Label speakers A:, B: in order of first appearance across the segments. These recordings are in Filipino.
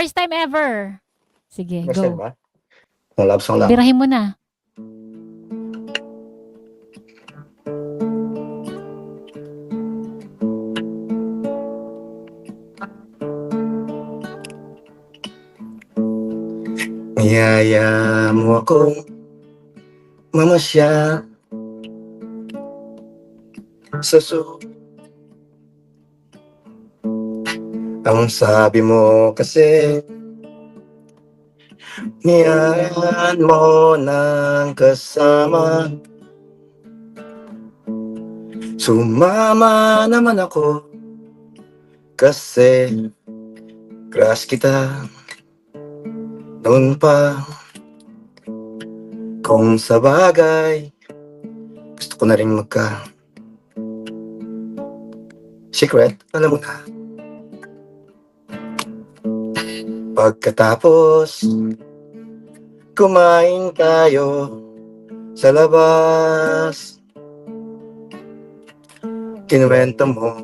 A: First time ever. Sige,
B: First time
A: go.
B: ba? Ang love song lang.
A: Birahin mo na.
B: Niyaya mo akong mamasya sa Ang sabi mo kasi niyan mo ng kasama. Sumama naman ako kasi crush kita noon pa. Kung sa bagay gusto ko na rin secret, alam mo na. Pagkatapos kumain tayo sa labas, kinuwento mo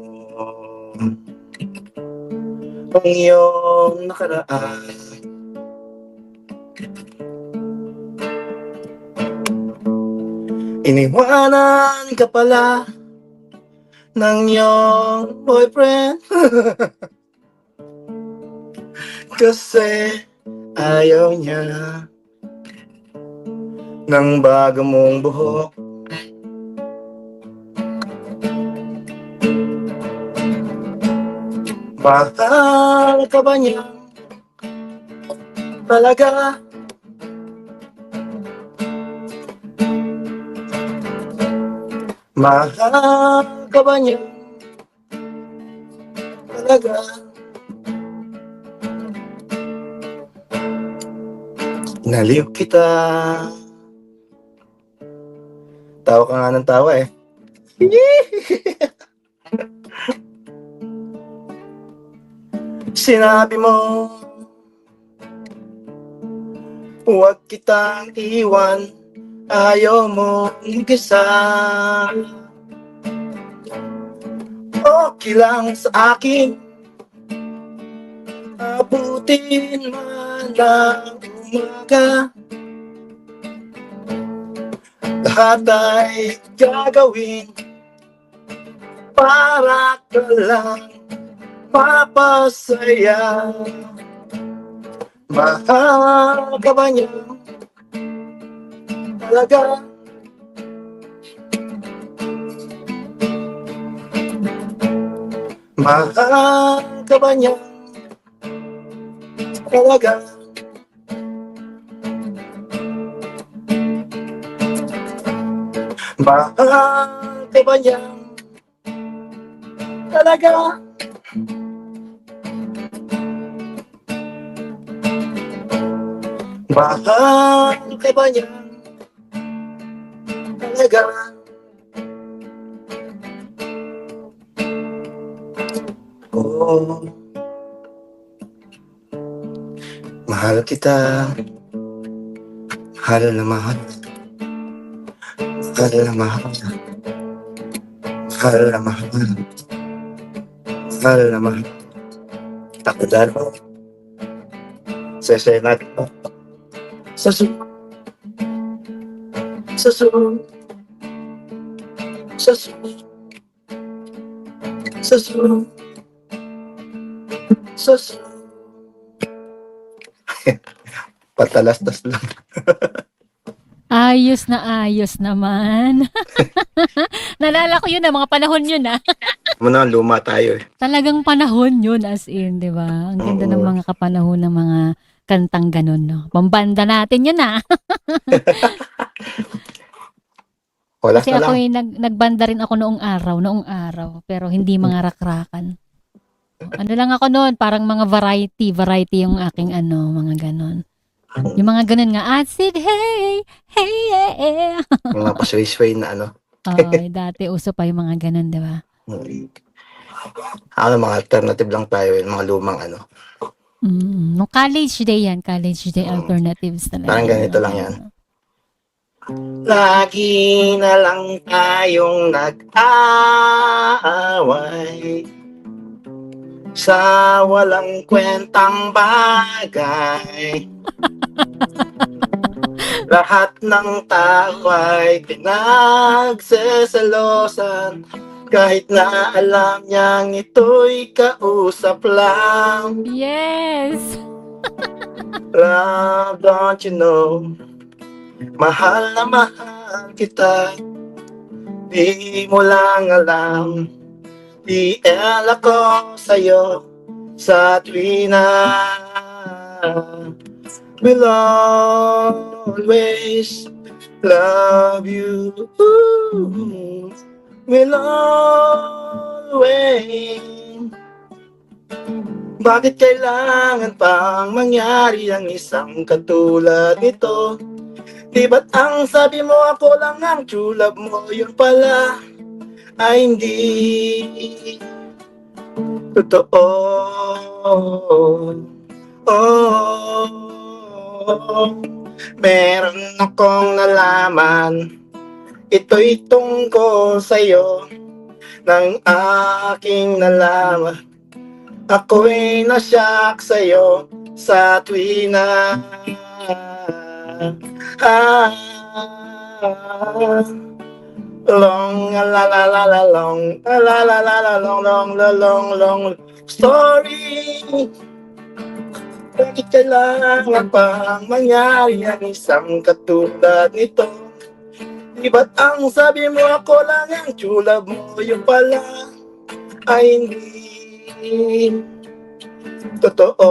B: ang iyong nakaraan. Iniwanan ka pala ng iyong boyfriend kasi ayaw niya ng bago mong buhok. Mahal ka ba niya talaga? Mahal ka ba niya talaga? Naliw kita. Tawa ka nga ng tawa eh. Sinabi mo huwag kitang iwan, ayaw mo mag-isa. Okay lang sa akin, abutin man ng umaga. Lahat ay gagawin para ka lang mapasaya. Mahal ka ba niya talaga? Mahal ka ba niya talaga? Mahal ka ba niya talaga? Mahal ka ba niya talaga? Oh, mahal kita. Mahal na mahal. Mahal na mahal. Mahal na mahal. Mahal na mahal. Takdar mo. Sesenat mo. Sa sunod. Sa sunod. Sa sunod. Sa sunod. Sa sunod. Patalastas lang.
A: Ayos na ayos naman. Nalala ko yun na, mga panahon yun ah.
B: Muna, luma tayo eh.
A: Talagang panahon yun as in, di ba? Ang ganda ng
B: Oo.
A: mga kapanahon ng mga kantang ganun, no? Pambanda natin yun ah.
B: Walas
A: Kasi
B: na
A: ako
B: lang.
A: nagbanda rin ako noong araw, pero hindi mga rakrakan. Ano lang ako noon, parang mga variety yung aking mga ganon. Yung mga ganon nga, acid, hey, hey, yeah.
B: Mga pasway-sway na ano.
A: Oo, dati uso pa yung mga ganon, di ba?
B: Ano, mga alternative lang tayo, yung mga lumang ano.
A: No, college day yan, college day alternatives talaga.
B: Parang
A: yan,
B: ganito
A: mga
B: lang yan.
A: ganon.
B: Lagi na lang tayong nag-aaway. sa walang kwentang bagay. Lahat ng tao ay pinagseselosan, kahit na alam niyang ito'y kausap lang.
A: Yes!
B: Love, don't you know, mahal na mahal kita. Di mo lang alam, DL ako sa'yo sa tuwing na will always love you. Will always. Bakit kailangan pang mangyari ang isang katulad nito? Di ba't ang sabi mo ako lang ang true love mo, yun pala ay hindi totoo. Meron akong nalaman, ito'y tungkol sa'yo. Nang aking nalaman, ako'y nasyak sa'yo sa tuwing na long la la la la long la la la la long long la long story. Bakit kailangan pang mangyari ang isang katulad nito? Di ba't ang sabi mo ako lang ang true love mo, yung pala ay hindi totoo.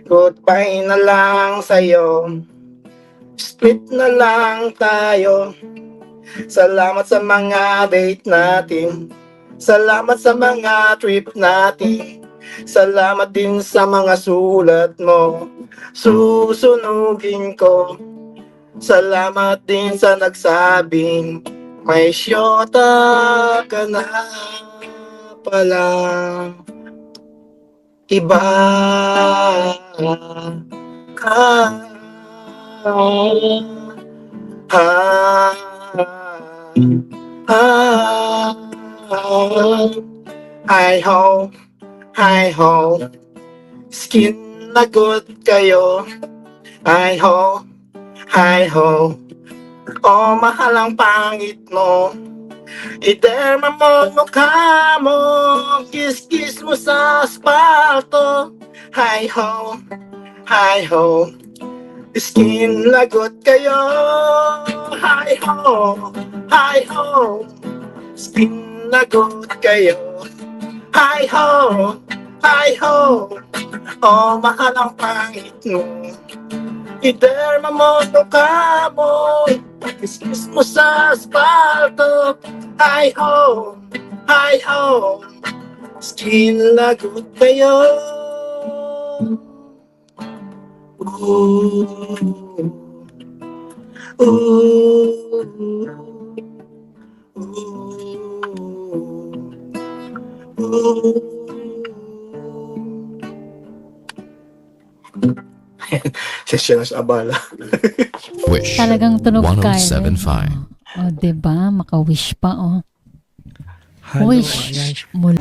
B: Goodbye na lang sa'yo, split na lang tayo. Salamat sa mga date natin, salamat sa mga trip natin, salamat din sa mga sulat mo, susunugin ko. Salamat din sa nagsabing may syota ka na pala. Iba ka. Hi ho, skin na good kayo. Hi ho, oh mahal ang pangit mo. Iterma mo mukha mo, kiss mo sa asfalto. Hi ho, skin lagot kayo. Hi ho, skin lagot kayo. Hi ho, oh mahal ang pangit mo. Iterma mo mukha mo, kiss mo sa asfalto. Hi ho, skin lagot kayo. Ooh, ooh, ooh. Session sa abala.
C: Wish
A: Talagang tunog ka.
C: 1075.
A: O, diba? Maka-wish pa, oh.
D: Hello,
A: Wish
D: guys.
A: mula.